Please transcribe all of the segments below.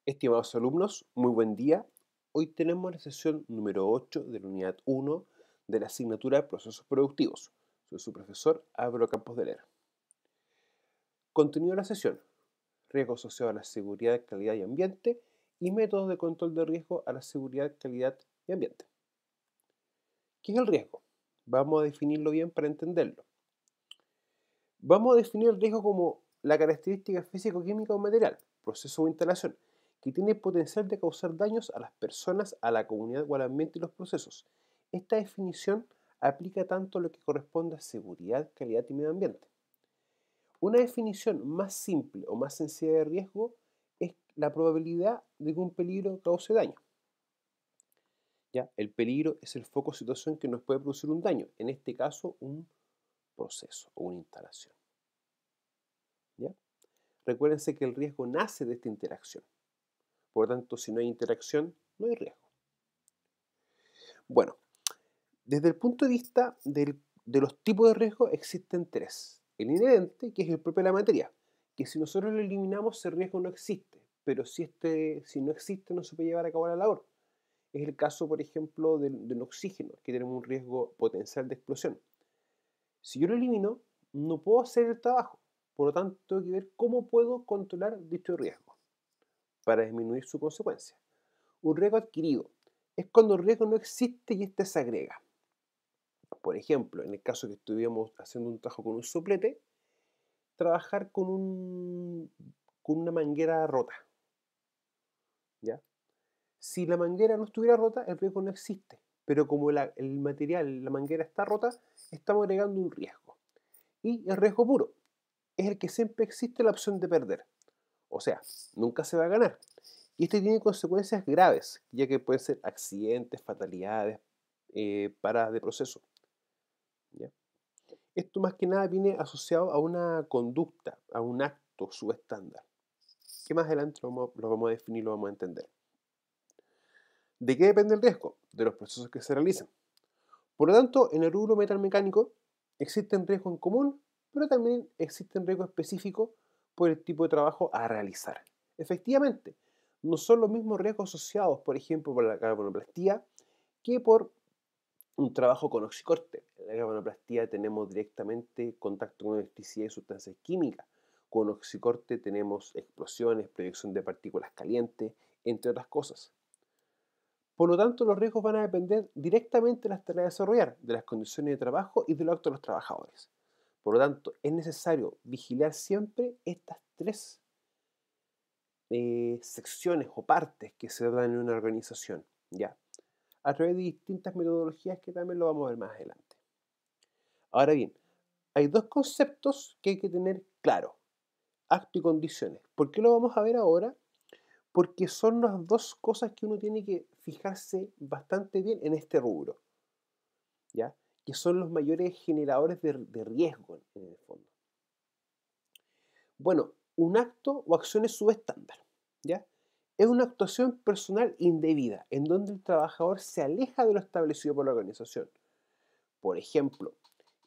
Estimados alumnos, muy buen día. Hoy tenemos la sesión número 8 de la unidad 1 de la asignatura de Procesos Productivos. Soy su profesor Álvaro Campos de Leer. Contenido de la sesión: riesgo asociado a la seguridad, calidad y ambiente y métodos de control de riesgo a la seguridad, calidad y ambiente. ¿Qué es el riesgo? Vamos a definirlo bien para entenderlo. Vamos a definir el riesgo como la característica físico-química o material, proceso o instalación, que tiene potencial de causar daños a las personas, a la comunidad o al ambiente y los procesos. Esta definición aplica tanto a lo que corresponde a seguridad, calidad y medio ambiente. Una definición más simple o más sencilla de riesgo es la probabilidad de que un peligro cause daño. ¿Ya? El peligro es el foco o situación que nos puede producir un daño, en este caso un proceso o una instalación. ¿Ya? Recuérdense que el riesgo nace de esta interacción. Por lo tanto, si no hay interacción, no hay riesgo. Bueno, desde el punto de vista de los tipos de riesgo existen tres. El inherente, que es el propio de la materia, que si nosotros lo eliminamos, ese riesgo no existe. Pero si no existe, no se puede llevar a cabo la labor. Es el caso, por ejemplo, del oxígeno, que tenemos un riesgo potencial de explosión. Si yo lo elimino, no puedo hacer el trabajo. Por lo tanto, tengo que ver cómo puedo controlar dicho riesgo para disminuir su consecuencia. Un riesgo adquirido es cuando el riesgo no existe y éste se agrega. Por ejemplo, en el caso que estuviéramos haciendo un trabajo con un soplete, trabajar con una manguera rota. ¿Ya? Si la manguera no estuviera rota, el riesgo no existe. Pero como el material, la manguera está rota, estamos agregando un riesgo. Y el riesgo puro es el que siempre existe la opción de perder. O sea, nunca se va a ganar. Y este tiene consecuencias graves, ya que pueden ser accidentes, fatalidades, paradas de proceso. ¿Ya? Esto más que nada viene asociado a una conducta, a un acto subestándar, que más adelante lo vamos a definir, lo vamos a entender. ¿De qué depende el riesgo? De los procesos que se realizan. Por lo tanto, en el rubro metalmecánico existen riesgos en común, pero también existen riesgos específicos por el tipo de trabajo a realizar. Efectivamente, no son los mismos riesgos asociados, por ejemplo, por la carbonoplastia, que por un trabajo con oxicorte. En la carbonoplastia tenemos directamente contacto con electricidad y sustancias químicas. Con oxicorte tenemos explosiones, proyección de partículas calientes, entre otras cosas. Por lo tanto, los riesgos van a depender directamente de las tareas a desarrollar, de las condiciones de trabajo y de los actos de los trabajadores. Por lo tanto, es necesario vigilar siempre estas tres secciones o partes que se dan en una organización, ¿ya? A través de distintas metodologías que también lo vamos a ver más adelante. Ahora bien, hay dos conceptos que hay que tener claro: acto y condiciones. ¿Por qué lo vamos a ver ahora? Porque son las dos cosas que uno tiene que fijarse bastante bien en este rubro, ¿ya? Que son los mayores generadores de riesgo en el fondo. Bueno, un acto o acción es subestándar, ¿ya? Es una actuación personal indebida, en donde el trabajador se aleja de lo establecido por la organización. Por ejemplo,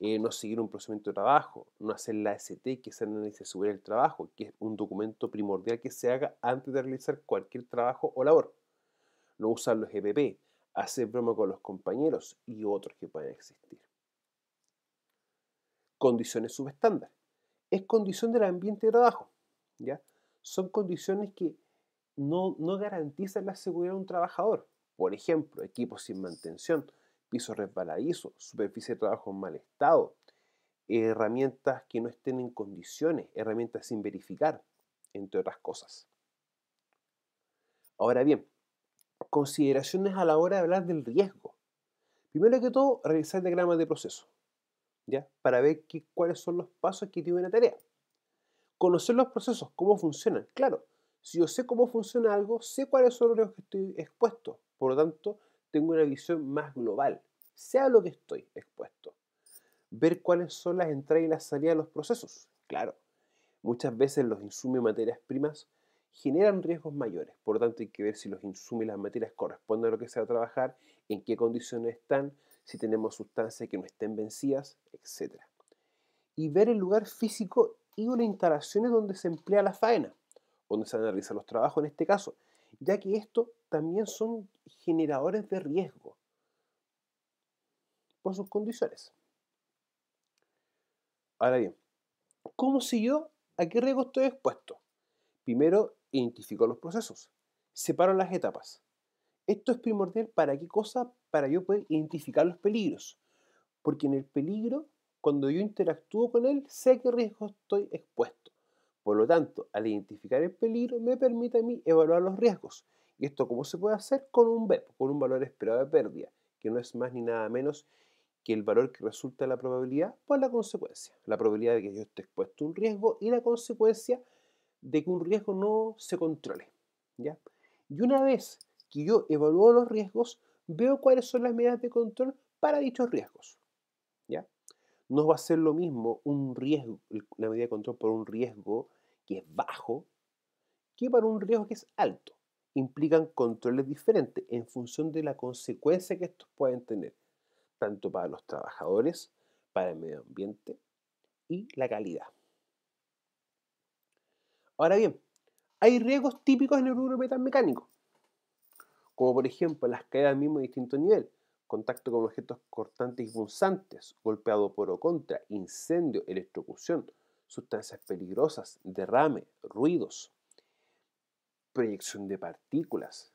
no seguir un procedimiento de trabajo, no hacer la AST, que es el análisis de seguridad del trabajo, que es un documento primordial que se haga antes de realizar cualquier trabajo o labor. No usar los EPP, hacer broma con los compañeros y otros que pueden existir. Condiciones subestándar. Es condición del ambiente de trabajo, ¿ya? Son condiciones que no garantizan la seguridad de un trabajador. Por ejemplo, equipos sin mantención, piso resbaladizo, superficie de trabajo en mal estado, herramientas que no estén en condiciones, herramientas sin verificar, entre otras cosas. Ahora bien, consideraciones a la hora de hablar del riesgo. Primero que todo, realizar diagramas de proceso, ¿ya? Para ver cuáles son los pasos que tiene una tarea. Conocer los procesos, cómo funcionan. Claro, si yo sé cómo funciona algo, sé cuáles son los riesgos que estoy expuesto. Por lo tanto, tengo una visión más global, sé a lo que estoy expuesto. Ver cuáles son las entradas y las salidas de los procesos. Claro, muchas veces los insumos y materias primas generan riesgos mayores. Por lo tanto, hay que ver si los insumos y las materias corresponden a lo que se va a trabajar, en qué condiciones están, si tenemos sustancias que no estén vencidas, etcétera. Y ver el lugar físico y las instalaciones donde se emplea la faena. donde se van a realizar los trabajos en este caso, ya que estos también son generadores de riesgo por sus condiciones. Ahora bien, ¿cómo sé yo a qué riesgo estoy expuesto? Primero, identifico los procesos, separo las etapas. Esto es primordial para qué cosa, para yo poder identificar los peligros, porque en el peligro, cuando yo interactúo con él, sé a qué riesgo estoy expuesto. Por lo tanto, al identificar el peligro, me permite a mí evaluar los riesgos. ¿Y esto cómo se puede hacer? Con un VEP, con un valor esperado de pérdida, que no es más ni nada menos que el valor que resulta de la probabilidad por la consecuencia. La probabilidad de que yo esté expuesto a un riesgo y la consecuencia de que un riesgo no se controle. ¿Ya? Y una vez que yo evalúo los riesgos, veo cuáles son las medidas de control para dichos riesgos. ¿Ya? No va a ser lo mismo un riesgo, una medida de control por un riesgo que es bajo que para un riesgo que es alto. Implican controles diferentes en función de la consecuencia que estos pueden tener, tanto para los trabajadores, para el medio ambiente y la calidad. Ahora bien, hay riesgos típicos en el rubro metalmecánico, como por ejemplo las caídas al mismo distinto nivel, contacto con objetos cortantes y punzantes, golpeado por o contra, incendio, electrocución, sustancias peligrosas, derrame, ruidos, proyección de partículas,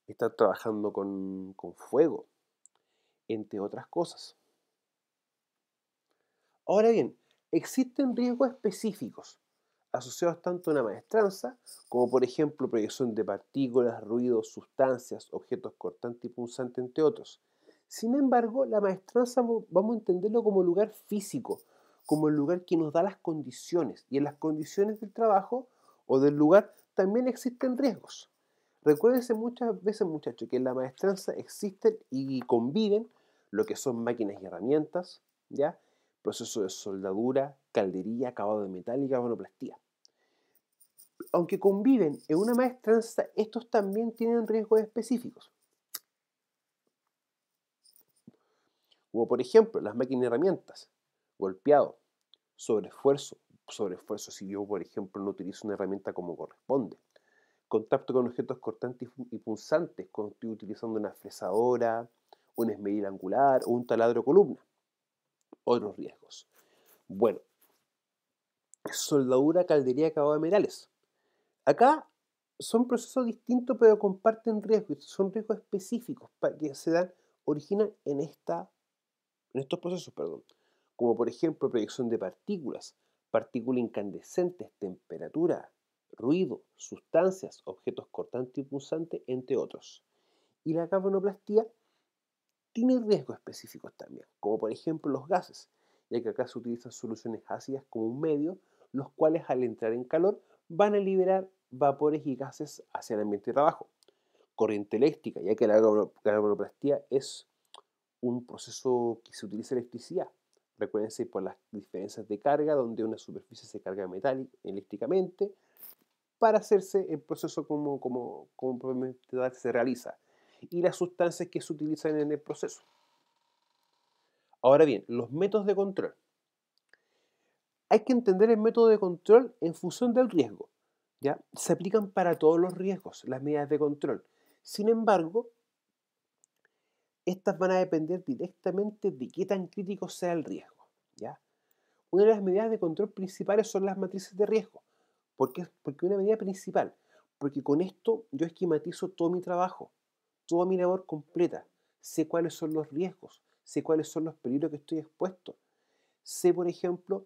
estar trabajando con fuego, entre otras cosas. Ahora bien, existen riesgos específicos asociados tanto a una maestranza como por ejemplo proyección de partículas, ruidos, sustancias, objetos cortantes y punzantes, entre otros. Sin embargo, la maestranza vamos a entenderlo como lugar físico, como el lugar que nos da las condiciones, y en las condiciones del trabajo o del lugar también existen riesgos. Recuérdense muchas veces, muchachos, que en la maestranza existen y conviven lo que son máquinas y herramientas, ¿ya? Proceso de soldadura, caldería, acabado de metal y galvanoplastía. Aunque conviven en una maestranza, estos también tienen riesgos específicos, como por ejemplo las máquinas y herramientas, golpeado, sobreesfuerzo, sobreesfuerzo si yo por ejemplo no utilizo una herramienta como corresponde, contacto con objetos cortantes y punzantes, cuando estoy utilizando una fresadora, una esmeril angular o un taladro de columna. Otros riesgos. Bueno, soldadura, caldería, acabado de metales. Acá son procesos distintos, pero comparten riesgos. Son riesgos específicos que se dan, originan en estos procesos, perdón. Como por ejemplo proyección de partículas, partículas incandescentes, temperatura, ruido, sustancias, objetos cortantes y punzantes, entre otros. Y la galvanoplastía tiene riesgos específicos también, como por ejemplo los gases, ya que acá se utilizan soluciones ácidas como un medio, los cuales al entrar en calor van a liberar vapores y gases hacia el ambiente de trabajo. Corriente eléctrica, ya que la galvanoplastía es un proceso que se utiliza electricidad. Recuérdense por las diferencias de carga, donde una superficie se carga eléctricamente, para hacerse el proceso como propiamente tal se realiza, y las sustancias que se utilizan en el proceso. Ahora bien, los métodos de control. Hay que entender el método de control en función del riesgo. ¿Ya? Se aplican para todos los riesgos las medidas de control. Sin embargo, estas van a depender directamente de qué tan crítico sea el riesgo. ¿Ya? Una de las medidas de control principales son las matrices de riesgo. ¿Por qué? Porque una medida principal, porque con esto yo esquematizo todo mi trabajo, toda mi labor completa. Sé cuáles son los riesgos, sé cuáles son los peligros que estoy expuesto. Sé, por ejemplo,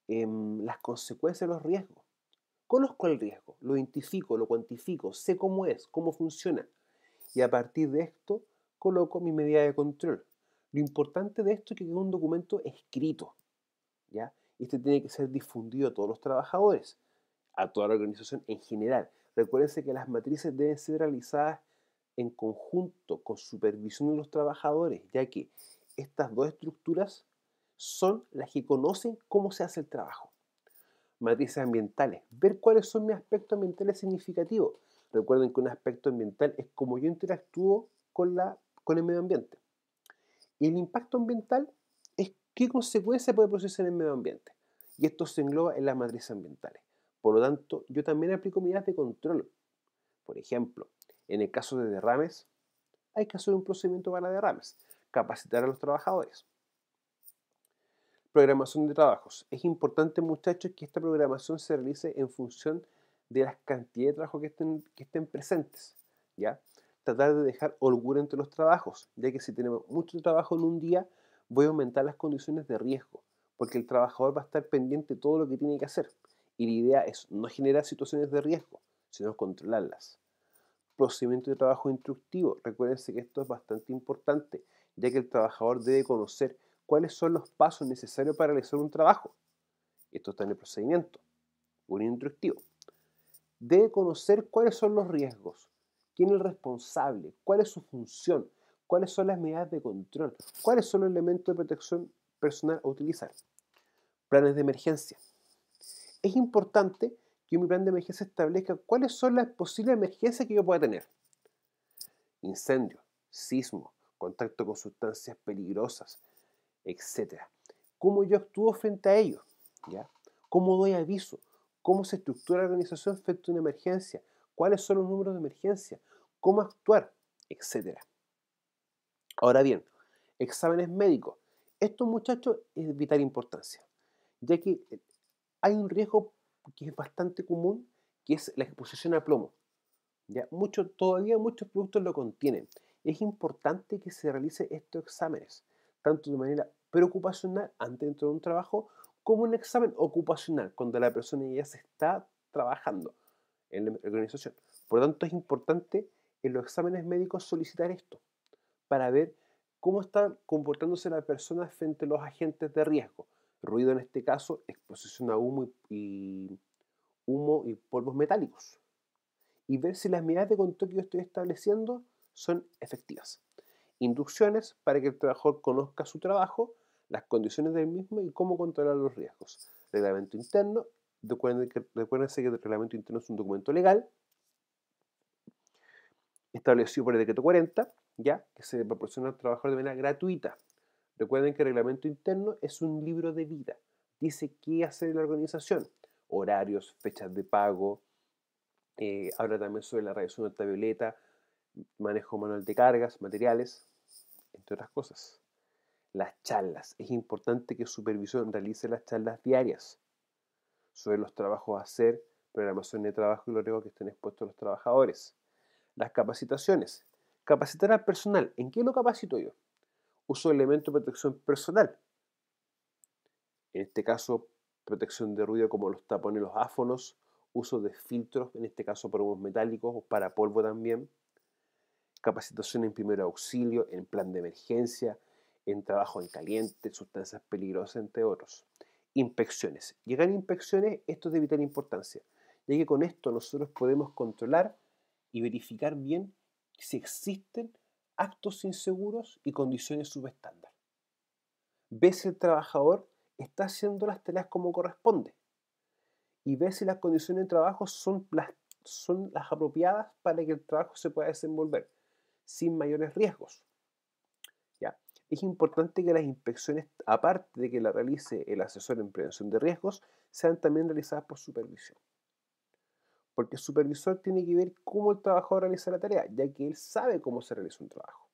las consecuencias de los riesgos. Conozco el riesgo, lo identifico, lo cuantifico, sé cómo es, cómo funciona. Y a partir de esto, coloco mi medida de control. Lo importante de esto es que quede un documento escrito, ¿ya? Este tiene que ser difundido a todos los trabajadores, a toda la organización en general. Recuérdense que las matrices deben ser realizadas en conjunto, con supervisión de los trabajadores, ya que estas dos estructuras son las que conocen cómo se hace el trabajo. Matrices ambientales, ver cuáles son mis aspectos ambientales significativos. Recuerden que un aspecto ambiental es cómo yo interactúo con el medio ambiente. Y el impacto ambiental es qué consecuencia puede producirse en el medio ambiente. Y esto se engloba en las matrices ambientales. Por lo tanto, yo también aplico medidas de control. Por ejemplo, en el caso de derrames, hay que hacer un procedimiento para derrames, capacitar a los trabajadores. Programación de trabajos. Es importante, muchachos, que esta programación se realice en función de las cantidades de trabajo que estén presentes, ¿ya? Tratar de dejar holgura entre los trabajos, ya que si tenemos mucho trabajo en un día, voy a aumentar las condiciones de riesgo, porque el trabajador va a estar pendiente de todo lo que tiene que hacer. Y la idea es no generar situaciones de riesgo, sino controlarlas. Procedimiento de trabajo instructivo. Recuérdense que esto es bastante importante, ya que el trabajador debe conocer cuáles son los pasos necesarios para realizar un trabajo. Esto está en el procedimiento, un instructivo. Debe conocer cuáles son los riesgos, quién es el responsable, cuál es su función, cuáles son las medidas de control, cuáles son los elementos de protección personal a utilizar. Planes de emergencia. Es importante que mi plan de emergencia establezca cuáles son las posibles emergencias que yo pueda tener. Incendio, sismo, contacto con sustancias peligrosas, etc. ¿Cómo yo actúo frente a ellos? ¿Ya? ¿Cómo doy aviso? ¿Cómo se estructura la organización frente a una emergencia? ¿Cuáles son los números de emergencia? ¿Cómo actuar? Etcétera. Ahora bien, exámenes médicos. Esto, muchachos, es de vital importancia, ya que hay un riesgo que es bastante común, que es la exposición a plomo. ¿Ya? Todavía muchos productos lo contienen. Es importante que se realice estos exámenes, tanto de manera preocupacional antes de entrar a un trabajo, como un examen ocupacional, cuando la persona ya se está trabajando en la organización. Por lo tanto, es importante en los exámenes médicos solicitar esto, para ver cómo está comportándose la persona frente a los agentes de riesgo. Ruido en este caso, exposición a humo y polvos metálicos, y ver si las medidas de control que yo estoy estableciendo son efectivas. Inducciones para que el trabajador conozca su trabajo, las condiciones del mismo y cómo controlar los riesgos. Reglamento interno. Recuérdense que el reglamento interno es un documento legal establecido por el decreto 40, ya, que se proporciona al trabajador de manera gratuita. Recuerden que el reglamento interno es un libro de vida. Dice qué hacer en la organización, horarios, fechas de pago, habla también sobre la radiación ultravioleta, manejo manual de cargas, materiales, entre otras cosas. Las charlas. Es importante que el supervisor realice las charlas diarias sobre los trabajos a hacer, programación de trabajo y los riesgos que estén expuestos los trabajadores. Las capacitaciones. Capacitar al personal. ¿En qué lo capacito yo? Uso de elementos de protección personal. En este caso, protección de ruido como los tapones, los áfonos. Uso de filtros, en este caso para humos metálicos o para polvo también. Capacitación en primer auxilio, en plan de emergencia, en trabajo en caliente, sustancias peligrosas, entre otros. Inspecciones. Llegar a inspecciones, esto es de vital importancia, ya que con esto nosotros podemos controlar y verificar bien si existen actos inseguros y condiciones subestándar. Ve si el trabajador está haciendo las tareas como corresponde y ve si las condiciones de trabajo son las apropiadas para que el trabajo se pueda desenvolver sin mayores riesgos. ¿Ya? Es importante que las inspecciones, aparte de que la realice el asesor en prevención de riesgos, sean también realizadas por supervisión. Porque el supervisor tiene que ver cómo el trabajador realiza la tarea, ya que él sabe cómo se realiza un trabajo.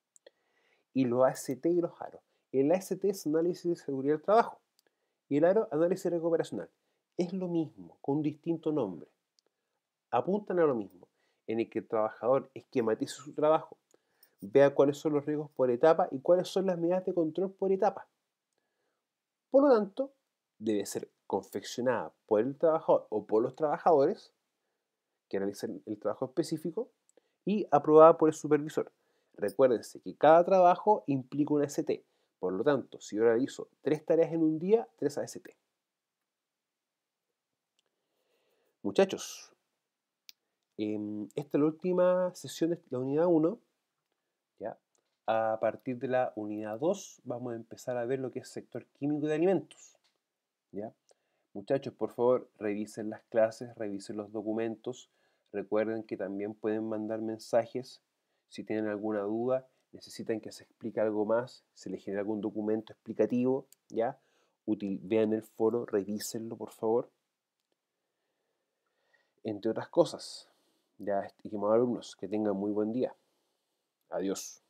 Y los AST y los ARO. El AST es análisis de seguridad del trabajo y el ARO, análisis de riesgo operacional. Es lo mismo, con un distinto nombre. Apuntan a lo mismo, en el que el trabajador esquematice su trabajo, vea cuáles son los riesgos por etapa y cuáles son las medidas de control por etapa. Por lo tanto, debe ser confeccionada por el trabajador o por los trabajadores que realicen el trabajo específico y aprobada por el supervisor. Recuérdense que cada trabajo implica una AST. Por lo tanto, si yo realizo 3 tareas en un día, 3 AST. Muchachos, esta es la última sesión de la unidad 1. ¿Ya? A partir de la unidad 2 vamos a empezar a ver lo que es sector químico de alimentos. ¿Ya? Muchachos, por favor, revisen las clases, revisen los documentos. Recuerden que también pueden mandar mensajes si tienen alguna duda, necesitan que se explique algo más, se les genera algún documento explicativo, ¿ya? Vean el foro, revísenlo, por favor. entre otras cosas. Ya, estimados alumnos, que tengan muy buen día. Adiós.